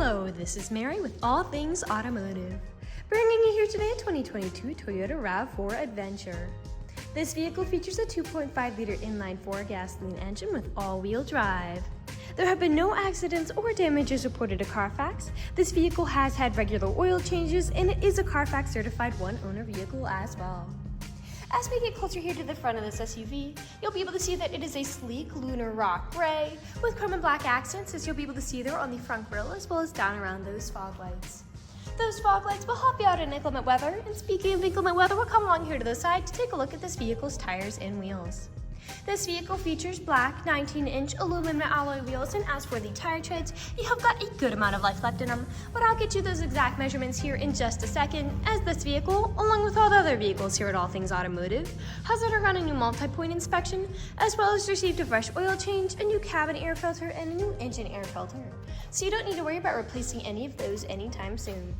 Hello, this is Mary with All Things Automotive, bringing you here today a 2022 Toyota RAV4 Adventure. This vehicle features a 2.5-liter inline-4 gasoline engine with all-wheel drive. There have been no accidents or damages reported to CARFAX. This vehicle has had regular oil changes, and it is a CARFAX certified one-owner vehicle as well. As we get closer here to the front of this SUV, you'll be able to see that it is a sleek Lunar Rock Gray with chrome and black accents, as you'll be able to see there on the front grille as well as down around those fog lights. Those fog lights will help you out in inclement weather, and speaking of inclement weather, we'll come along here to the side to take a look at this vehicle's tires and wheels. This vehicle features black 19-inch aluminum alloy wheels, and as for the tire treads, you have got a good amount of life left in them, but I'll get you those exact measurements here in just a second, as this vehicle, along with all the other vehicles here at All Things Automotive, has undergone a new multi-point inspection, as well as received a fresh oil change, a new cabin air filter, and a new engine air filter. So you don't need to worry about replacing any of those anytime soon.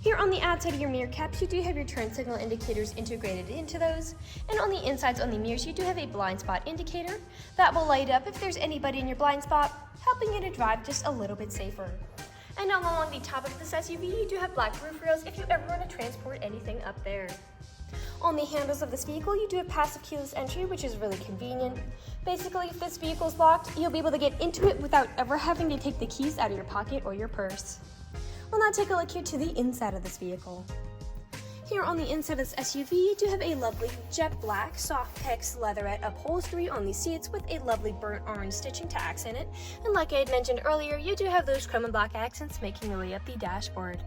Here on the outside of your mirror caps, you do have your turn signal indicators integrated into those, and on the insides on the mirrors, you do have a blind spot indicator that will light up if there's anybody in your blind spot, helping you to drive just a little bit safer. And along the top of this SUV, you do have black roof rails if you ever want to transport anything up there. On the handles of this vehicle, you do have passive keyless entry, which is really convenient. Basically, if this vehicle is locked, you'll be able to get into it without ever having to take the keys out of your pocket or your purse. We'll now take a look here to the inside of this vehicle. Here on the inside of this SUV, you do have a lovely jet black SofTex leatherette upholstery on the seats with a lovely burnt orange stitching to accent it. And like I had mentioned earlier, you do have those chrome and black accents making their way up the dashboard.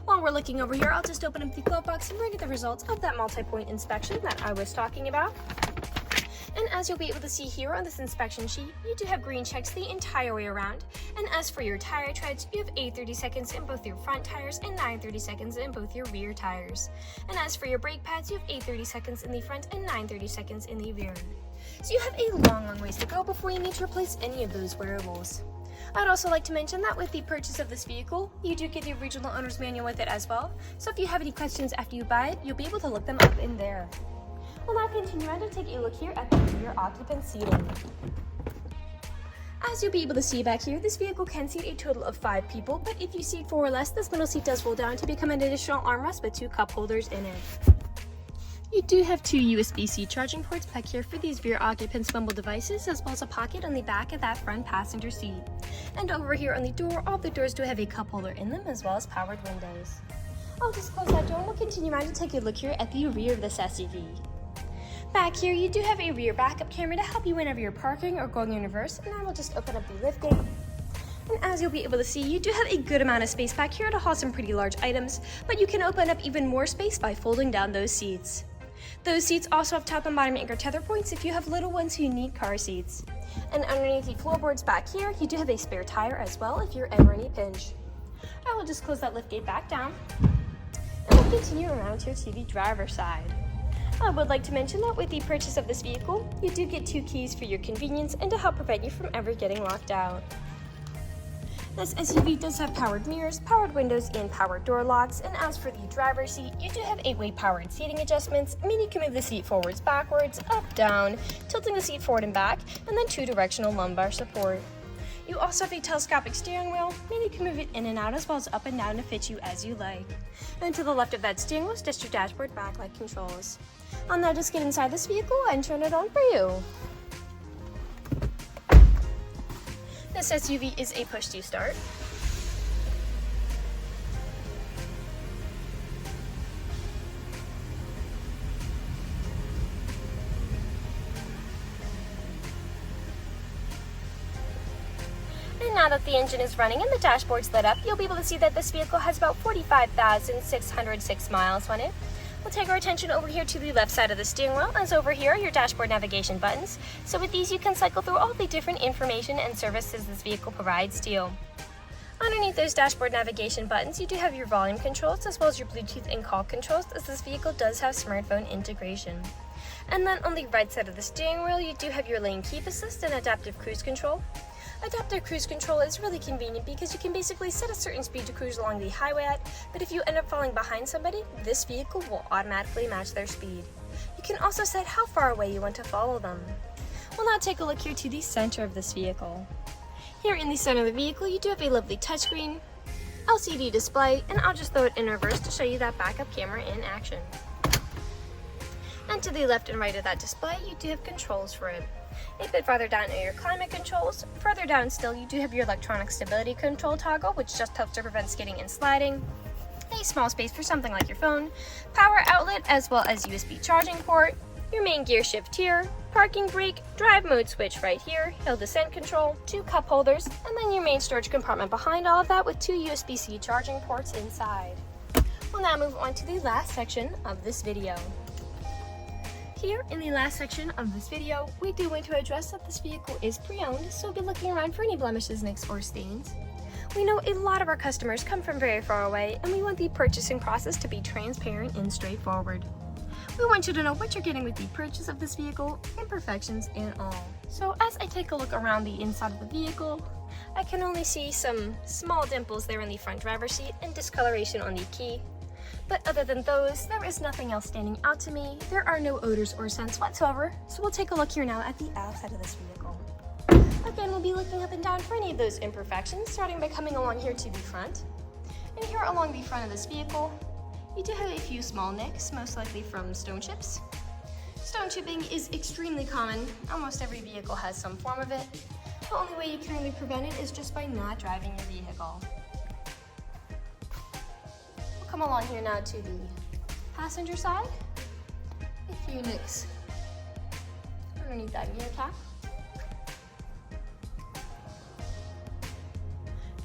While we're looking over here, I'll just open up the glove box and bring you the results of that multi-point inspection that I was talking about. And as you'll be able to see here on this inspection sheet, you do have green checks the entire way around. And as for your tire treads, you have 830 seconds in both your front tires and 930 seconds in both your rear tires. And as for your brake pads, you have 830 seconds in the front and 930 seconds in the rear. So you have a long ways to go before you need to replace any of those wearables. I'd also like to mention that with the purchase of this vehicle, you do get the original owner's manual with it as well. So if you have any questions after you buy it, you'll be able to look them up in there. We'll now continue on to take a look here at the rear occupant seating. As you'll be able to see back here, this vehicle can seat a total of 5 people, but if you seat 4 or less, this middle seat does roll down to become an additional armrest with 2 cup holders in it. You do have 2 USB-C charging ports back here for these rear occupant swivel devices, as well as a pocket on the back of that front passenger seat. And over here on the door, all the doors do have a cup holder in them, as well as powered windows. I'll just close that door and we'll continue on to take a look here at the rear of this SUV. Back here, you do have a rear backup camera to help you whenever you're parking or going in reverse, and I will just open up the lift gate. And as you'll be able to see, you do have a good amount of space back here to haul some pretty large items, but you can open up even more space by folding down those seats. Those seats also have top and bottom anchor tether points if you have little ones who need car seats. And underneath the floorboards back here, you do have a spare tire as well if you're ever in a pinch. I will just close that lift gate back down, and we'll continue around here to the driver's side. I would like to mention that with the purchase of this vehicle, you do get 2 keys for your convenience and to help prevent you from ever getting locked out. This SUV does have powered mirrors, powered windows, and powered door locks, and as for the driver's seat, you do have 8-way powered seating adjustments, meaning you can move the seat forwards, backwards, up, down, tilting the seat forward and back, and then 2 directional lumbar support. You also have a telescopic steering wheel, meaning you can move it in and out as well as up and down to fit you as you like. And to the left of that steering wheel is just your dashboard backlight controls. I'll now just get inside this vehicle and turn it on for you. This SUV is a push-to start. And now that the engine is running and the dashboard's lit up, you'll be able to see that this vehicle has about 45,606 miles on it. We'll take our attention over here to the left side of the steering wheel, as over here are your dashboard navigation buttons. So with these you can cycle through all the different information and services this vehicle provides to you. Underneath those dashboard navigation buttons, you do have your volume controls as well as your Bluetooth and call controls, as this vehicle does have smartphone integration. And then on the right side of the steering wheel, you do have your lane keep assist and adaptive cruise control. Adaptive cruise control is really convenient because you can basically set a certain speed to cruise along the highway at, but if you end up falling behind somebody, this vehicle will automatically match their speed. You can also set how far away you want to follow them. We'll now take a look here to the center of this vehicle. Here in the center of the vehicle, you do have a lovely touchscreen, LCD display, and I'll just throw it in reverse to show you that backup camera in action. And to the left and right of that display, you do have controls for it. A bit farther down are your climate controls. Further down still, you do have your electronic stability control toggle, which just helps to prevent skidding and sliding. A small space for something like your phone, power outlet, as well as USB charging port, your main gear shift here, parking brake, drive mode switch right here, hill descent control, 2 cup holders, and then your main storage compartment behind all of that with 2 USB-C charging ports inside. We'll now move on to the last section of this video. Here in the last section of this video, we do want to address that this vehicle is pre-owned, so be looking around for any blemishes, nicks, or stains. We know a lot of our customers come from very far away, and we want the purchasing process to be transparent and straightforward. We want you to know what you're getting with the purchase of this vehicle, imperfections and all. So as I take a look around the inside of the vehicle, I can only see some small dimples there in the front driver's seat and discoloration on the key. But other than those, there is nothing else standing out to me. There are no odors or scents whatsoever, so we'll take a look here now at the outside of this vehicle. Again, we'll be looking up and down for any of those imperfections, starting by coming along here to the front. And here along the front of this vehicle, you do have a few small nicks, most likely from stone chips. Stone chipping is extremely common. Almost every vehicle has some form of it. The only way you can really prevent it is just by not driving your vehicle. We'll come along here now to the passenger side. A few nicks underneath that gear cap.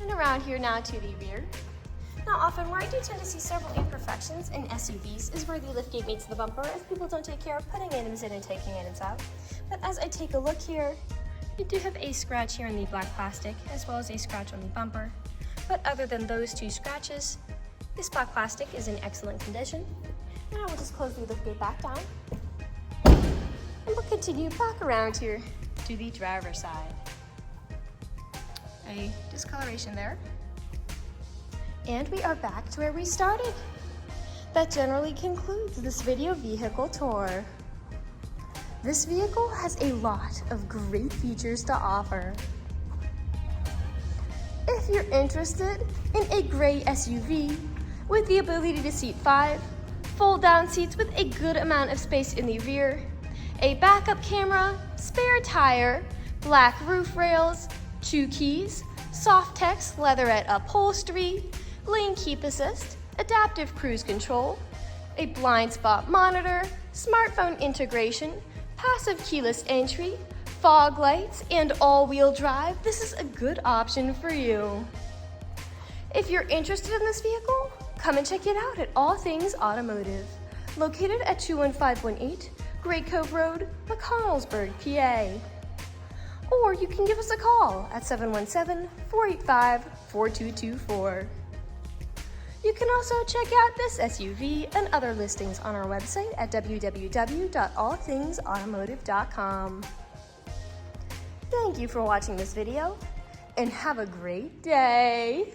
And around here now to the rear. Now often where I do tend to see several imperfections in SUVs is where the liftgate meets the bumper, as people don't take care of putting items in and taking items out. But as I take a look here, you do have a scratch here in the black plastic, as well as a scratch on the bumper. But other than those 2 scratches, this black plastic is in excellent condition. Now we'll just close the liftgate back down. And we'll continue back around here to the driver's side. A discoloration there. And we are back to where we started. That generally concludes this video vehicle tour. This vehicle has a lot of great features to offer. If you're interested in a gray SUV with the ability to seat 5, fold-down seats with a good amount of space in the rear, a backup camera, spare tire, black roof rails, 2 keys, SofTex leatherette upholstery, lane keep assist, adaptive cruise control, a blind spot monitor, smartphone integration, passive keyless entry, fog lights, and all-wheel drive, this is a good option for you. If you're interested in this vehicle, come and check it out at All Things Automotive, located at 21518 Great Cove Road, McConnellsburg, PA. Or you can give us a call at 717-485-4224. You can also check out this SUV and other listings on our website at www.allthingsautomotive.com. Thank you for watching this video, and have a great day!